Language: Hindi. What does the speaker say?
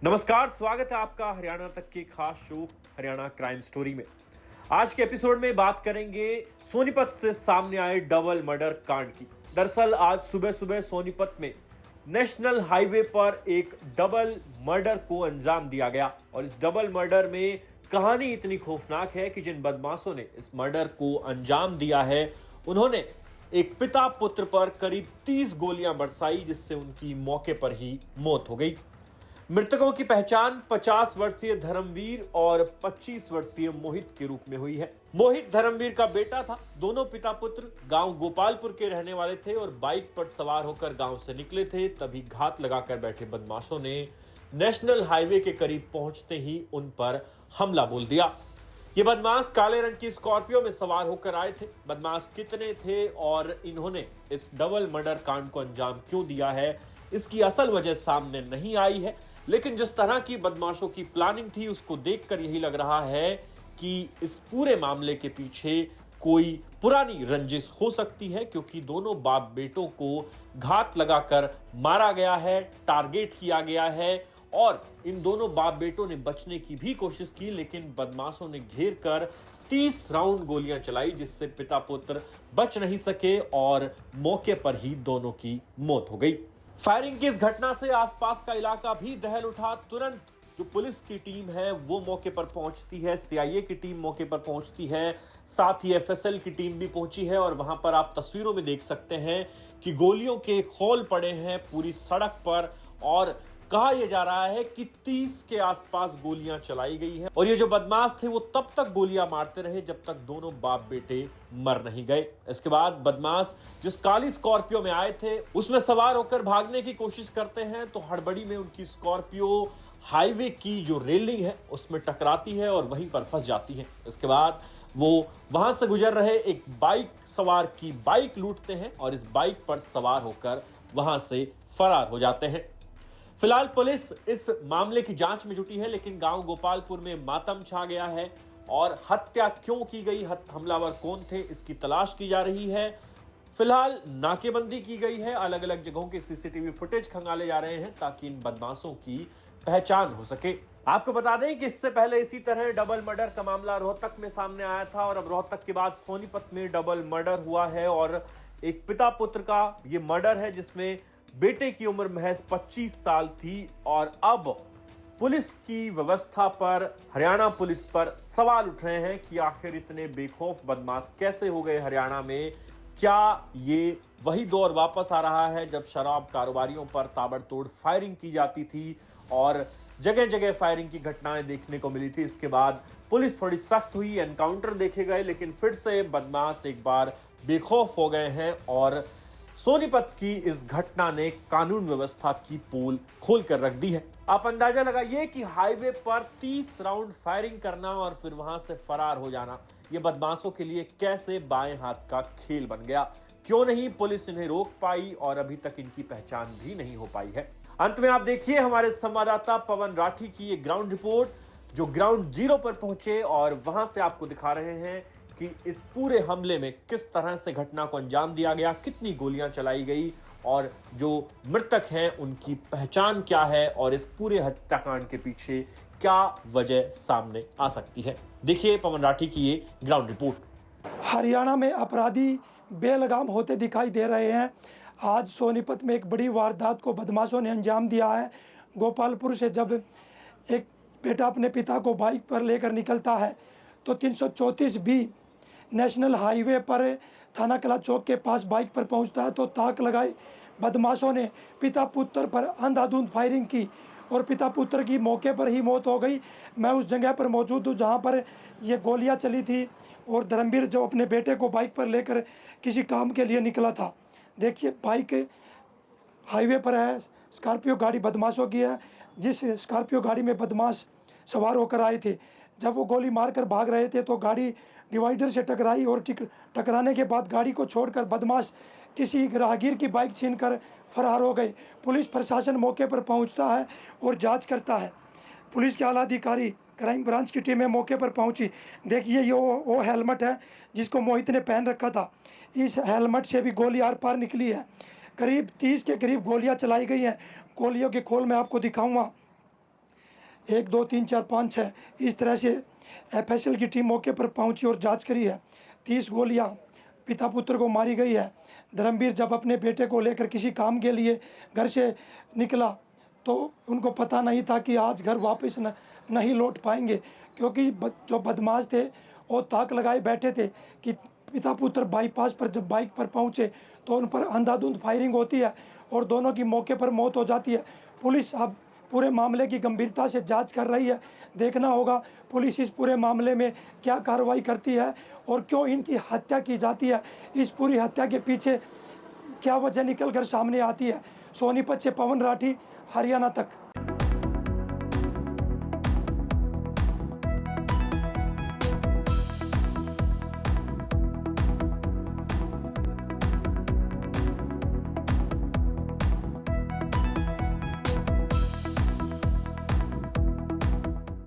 नमस्कार, स्वागत है आपका हरियाणा तक के खास शो हरियाणा क्राइम स्टोरी में। आज के एपिसोड में बात करेंगे सोनीपत से सामने आए डबल मर्डर कांड की। दरअसल आज सुबह सुबह सोनीपत में नेशनल हाईवे पर एक डबल मर्डर को अंजाम दिया गया और इस डबल मर्डर में कहानी इतनी खौफनाक है कि जिन बदमाशों ने इस मर्डर को अंजाम दिया है उन्होंने एक पिता पुत्र पर करीब 30 गोलियां बरसाई, जिससे उनकी मौके पर ही मौत हो गई। मृतकों की पहचान 50 वर्षीय धर्मवीर और 25 वर्षीय मोहित के रूप में हुई है। मोहित धर्मवीर का बेटा था। दोनों पिता पुत्र गांव गोपालपुर के रहने वाले थे और बाइक पर सवार होकर गांव से निकले थे। तभी घात लगाकर बैठे बदमाशों ने नेशनल हाईवे के करीब पहुंचते ही उन पर हमला बोल दिया। ये बदमाश काले रंग की स्कॉर्पियो में सवार होकर आए थे। बदमाश कितने थे और इन्होंने इस डबल मर्डर कांड को अंजाम क्यों दिया है, इसकी असल वजह सामने नहीं आई है, लेकिन जिस तरह की बदमाशों की प्लानिंग थी उसको देखकर यही लग रहा है कि इस पूरे मामले के पीछे कोई पुरानी रंजिश हो सकती है, क्योंकि दोनों बाप बेटों को घात लगाकर मारा गया है, टारगेट किया गया है और इन दोनों बाप बेटों ने बचने की भी कोशिश की, लेकिन बदमाशों ने घेर कर 30 राउंड गोलियां चलाई, जिससे पिता पुत्र बच नहीं सके और मौके पर ही दोनों की मौत हो गई। फायरिंग की इस घटना से आसपास का इलाका भी दहल उठा। तुरंत जो पुलिस की टीम है वो मौके पर पहुंचती है, सीआईए की टीम मौके पर पहुंचती है, साथ ही एफएसएल की टीम भी पहुंची है और वहां पर आप तस्वीरों में देख सकते हैं कि गोलियों के खौल पड़े हैं पूरी सड़क पर और कहा यह जा रहा है कि 30 के आसपास गोलियां चलाई गई हैं और ये जो बदमाश थे वो तब तक गोलियां मारते रहे जब तक दोनों बाप बेटे मर नहीं गए। इसके बाद बदमाश जिस काली स्कॉर्पियो में आए थे उसमें सवार होकर भागने की कोशिश करते हैं तो हड़बड़ी में उनकी स्कॉर्पियो हाईवे की जो रेलिंग है उसमें टकराती है और वहीं पर फंस जाती है। इसके बाद वो वहां से गुजर रहे एक बाइक सवार की बाइक लूटते हैं और इस बाइक पर सवार होकर वहां से फरार हो जाते हैं। फिलहाल पुलिस इस मामले की जांच में जुटी है, लेकिन गांव गोपालपुर में मातम छा गया है और हत्या क्यों की गई, हमलावर कौन थे, इसकी तलाश की जा रही है। फिलहाल नाकेबंदी की गई है, अलग अलग जगहों के सीसीटीवी फुटेज खंगाले जा रहे हैं ताकि इन बदमाशों की पहचान हो सके। आपको बता दें कि इससे पहले इसी तरह डबल मर्डर का मामला रोहतक में सामने आया था और अब रोहतक के बाद सोनीपत में डबल मर्डर हुआ है और एक पिता पुत्र का ये मर्डर है जिसमें बेटे की उम्र महज 25 साल थी और अब पुलिस की व्यवस्था पर, हरियाणा पुलिस पर सवाल उठ रहे हैं कि आखिर इतने बेखौफ बदमाश कैसे हो गए हरियाणा में। क्या ये वही दौर वापस आ रहा है जब शराब कारोबारियों पर ताबड़तोड़ फायरिंग की जाती थी और जगह जगह फायरिंग की घटनाएं देखने को मिली थी। इसके बाद पुलिस थोड़ी सख्त हुई, एनकाउंटर देखे गए, लेकिन फिर से बदमाश एक बार बेखौफ हो गए हैं और सोनीपत की इस घटना ने कानून व्यवस्था की पोल खोल कर रख दी है। आप अंदाजा लगाइए कि हाईवे पर 30 राउंड फायरिंग करना और फिर वहां से फरार हो जाना, यह बदमाशों के लिए कैसे बाएं हाथ का खेल बन गया। क्यों नहीं पुलिस इन्हें रोक पाई और अभी तक इनकी पहचान भी नहीं हो पाई है। अंत में आप देखिए हमारे संवाददाता पवन राठी की ये ग्राउंड रिपोर्ट, जो ग्राउंड जीरो पर पहुंचे और वहां से आपको दिखा रहे हैं कि इस पूरे हमले में किस तरह से घटना को अंजाम दिया गया, कितनी गोलियां चलाई गई और जो मृतक हैं उनकी पहचान क्या है और इस पूरे हत्याकांड के पीछे क्या वजह सामने आ सकती है। देखिए पवन राठी की ये ग्राउंड रिपोर्ट। हरियाणा में अपराधी बेलगाम होते दिखाई दे रहे हैं। आज सोनीपत में एक बड़ी वारदात को बदमाशों ने अंजाम दिया है। गोपालपुर से जब एक बेटा अपने पिता को बाइक पर लेकर निकलता है तो 334 बी नेशनल हाईवे पर थाना कला चौक के पास बाइक पर पहुंचता है तो ताक लगाई बदमाशों ने पिता पुत्र पर अंधाधुंध फायरिंग की और पिता पुत्र की मौके पर ही मौत हो गई। मैं उस जगह पर मौजूद हूँ जहाँ पर ये गोलियाँ चली थी और धर्मवीर जो अपने बेटे को बाइक पर लेकर किसी काम के लिए निकला था। देखिए बाइक हाईवे पर है, स्कॉर्पियो गाड़ी बदमाशों की है। जिस स्कॉर्पियो गाड़ी में बदमाश सवार होकर आए थे, जब वो गोली मारकर भाग रहे थे तो गाड़ी डिवाइडर से टकराई और टकराने के बाद गाड़ी को छोड़कर बदमाश किसी राहगीर की बाइक छीनकर फरार हो गए। पुलिस प्रशासन मौके पर पहुंचता है और जांच करता है। पुलिस के आला अधिकारी क्राइम ब्रांच की टीमें मौके पर पहुंची। देखिए ये वो हेलमेट है जिसको मोहित ने पहन रखा था। इस हेलमेट से भी गोली आर पार निकली है। करीब 30 के करीब गोलियां चलाई गई हैं। गोलियों के खोल मैं आपको दिखाऊंगा। 1, 2, 3, 4, 5, 6 इस तरह से एफएसएल की टीम मौके पर पहुंची और जांच करी है। 30 गोलियां पिता पुत्र को मारी गई है। धर्मवीर जब अपने बेटे को लेकर किसी काम के लिए घर से निकला तो उनको पता नहीं था कि आज घर वापस नहीं लौट पाएंगे, क्योंकि जो बदमाश थे वो ताक लगाए बैठे थे कि पिता पुत्र बाईपास पर जब बाइक पर पहुंचे तो उन पर अंधाधुंध फायरिंग होती है और दोनों की मौके पर मौत हो जाती है। पुलिस अब पूरे मामले की गंभीरता से जांच कर रही है। देखना होगा पुलिस इस पूरे मामले में क्या कार्रवाई करती है और क्यों इनकी हत्या की जाती है। इस पूरी हत्या के पीछे क्या वजह निकल कर सामने आती है। सोनीपत से पवन राठी, हरियाणा तक।